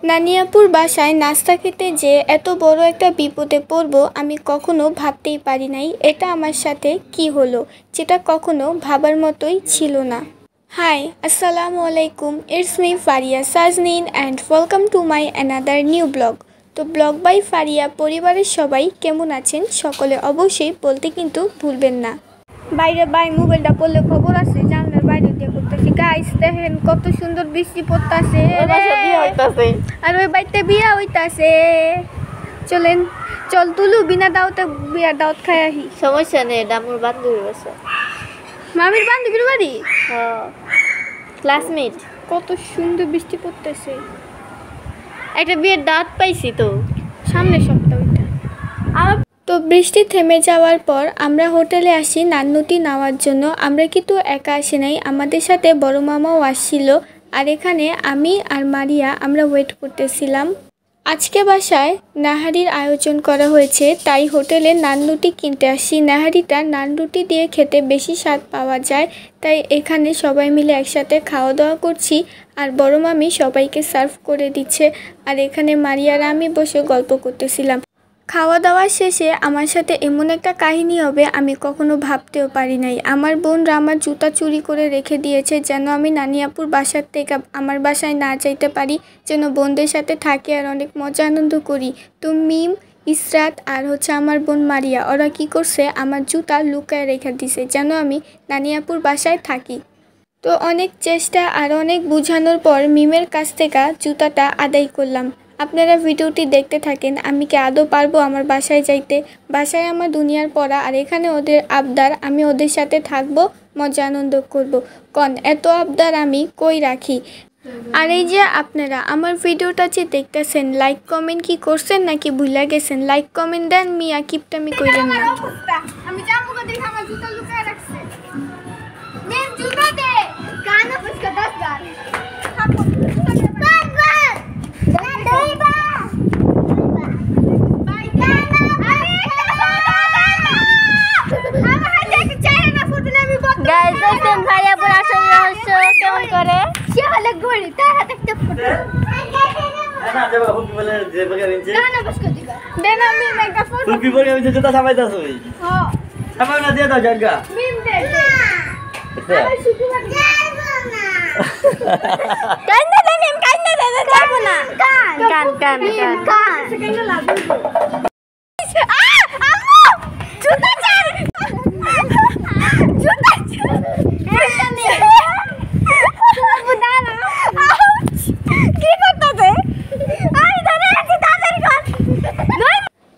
নানিয়াপুর বাসায় নাস্তা খেতে যে এত বড় একটা বিপদে পড়বো আমি কখনো ভাবতেই পারি নাই। এটা আমার সাথে কি হলো, যেটা কখনো ভাবার মতোই ছিল না। হাই, আসসালামু আলাইকুম, it's me Faria Sajnin and welcome to my another new blog. তো ব্লগ বাই ফারিয়া পরিবারের সবাই কেমন আছেন সকলে অবশ্যই বলতে কিন্তু ভুলবেন না। বাইরে মোবাইলটা পড়লে খবর আছে, জানলার বাইরে দিয়ে করতেছি। গাইস দেখেন কত সুন্দর বৃষ্টি পড়তেছে, আর ওই বাড়িতে বিয়া হইতাছে। চল তুলু বিনা দাওতে বিয়ার দাওয়াত খাই আহি। সমস্যা নেই, দামুর বান্ধবীর বাসা। মামির বান্ধবীর বাড়ি, ক্লাসমেট। কত সুন্দর বৃষ্টি পড়তেছে। একটা বিয়ের দাঁত পাইছি তো সামনের সপ্তাহ। তো বৃষ্টি থেমে যাওয়ার পর আমরা হোটেলে আসি নান্নুটি নেওয়ার জন্য। আমরা কিন্তু একা আসি নাই, আমাদের সাথে বড় মামাও আসছিল। আর এখানে আমি আর মারিয়া আমরা ওয়েট করতেছিলাম। আজকে বাসায় নাহারির আয়োজন করা হয়েছে, তাই হোটেলে নানরুটি কিনতে আসি। নাহারিটা নানরুটি দিয়ে খেতে বেশি স্বাদ পাওয়া যায়, তাই এখানে সবাই মিলে একসাথে খাওয়া দাওয়া করছি। আর বড় মামি সবাইকে সার্ভ করে দিচ্ছে, আর এখানে মারিয়ার আমি বসে গল্প করতেছিলাম। খাওয়া দাওয়া শেষে আমার সাথে এমন একটা কাহিনী হবে আমি কখনো ভাবতেও পারি নাই। আমার বোনরা আমার জুতা চুরি করে রেখে দিয়েছে, যেন আমি নানিয়াপুর বাসার থেকে আমার বাসায় না যাইতে পারি, যেন বোনদের সাথে থাকি আর অনেক মজা আনন্দ করি। তো মিম, ইসরাত আর আমার বোন মারিয়া, ওরা কি করছে, আমার জুতা লুকায় রেখে দিছে যেন আমি নানিয়াপুর বাসায় থাকি। তো অনেক চেষ্টা আর অনেক বোঝানোর পর মিমের কাছ থেকে জুতাটা আদায় করলাম। আপনারা ভিডিওটি দেখতে থাকেন। আমি কি আদৌ পারবো আমার বাসায় যাইতে? বাসায় আমার দুনিয়ার পড়া, আর এখানে ওদের আবদার, আমি ওদের সাথে থাকবো, মজা আনন্দ করব। এত আবদার আমি কই রাখি? আর এই যে আপনারা আমার ভিডিওটা যে দেখতেছেন, লাইক কমেন্ট কি করছেন নাকি ভুলে গেছেন? লাইক কমেন্ট দেন, মিয়া কিপটামি কইরেন না। আমি যাবো না, দেখে আমার জুতা লুকায় রাখছে। মেম জুতা দে, গানা পুষ্কা 10 গান। কেমন করে সে হলে গড়ি তার হাতে একটা ফটো না দেবা হুকি বলে যে বগে আনছে না বস করে দিবা দেন আমি একটা ফটো হুকি বগে আনছে জুতা সামাইতাছ ওই হ্যাঁ সামাই না দিয়ে দাও জায়গা মিম দে আমি শুধু যাবো না কান্না দে মিম কান্না দে যাবো না কান সেকেন্ড লাগবে আম্মু জুতা চাই জুতা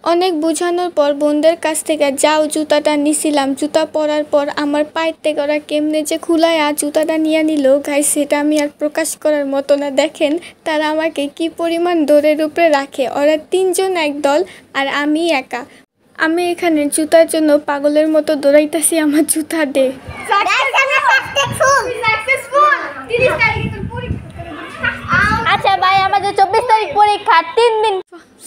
অনেক বোঝানোর পর বোনদের কাছ থেকে যাও জুতাটা নিছিলাম। জুতা পরার পর আমার পায়ের থেকে ওরা কেমনে যে খুলায়া জুতাটা নিয়ে নিল, গাইস সেটা আমি আর প্রকাশ করার মতো না। দেখেন তারা আমাকে কি পরিমাণ দৌড়ের উপরে রাখে। ওরা 3 জন এক দল আর আমি একা। আমি এখানে জুতার জন্য পাগলের মতো দৌড়াইতেছি, আমার জুতা দে। আচ্ছা ভাই, আমাদের 24 তারিখ পরীক্ষা, 3 দিন।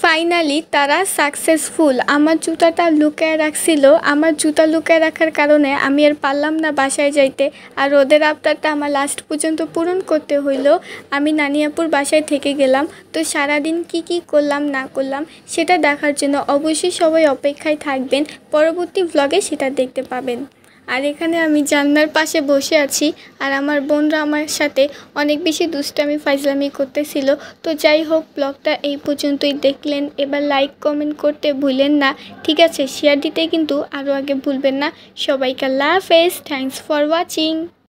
ফাইনালি তারা সাকসেসফুল। আমার জুতাটা লুকায় রাখছিল। আমার জুতা লুকায় রাখার কারণে আমি আর পারলাম না বাসায় যাইতে, আর ওদের আবদারটা আমার লাস্ট পর্যন্ত পূরণ করতে হইলো। আমি নানিয়াপুর বাসায় থেকে গেলাম। তো সারাদিন কি করলাম না করলাম সেটা দেখার জন্য অবশ্যই সবাই অপেক্ষায় থাকবেন, পরবর্তী ভ্লগে সেটা দেখতে পাবেন। আর এখানে আমি জানলার পাশে বসে আছি, আর আমার বোনরা আমার সাথে অনেক বেশি দুষ্টামি ফাইজলামি করতেছিল। তো যাই হোক, ব্লগটা এই পর্যন্তই দেখলেন। এবার লাইক কমেন্ট করতে ভুলেন না, ঠিক আছে? শেয়ার দিতে কিন্তু আরও আগে ভুলবেন না। সবাইকে আল্লাহ হাফেজ, থ্যাঙ্কস ফর ওয়াচিং।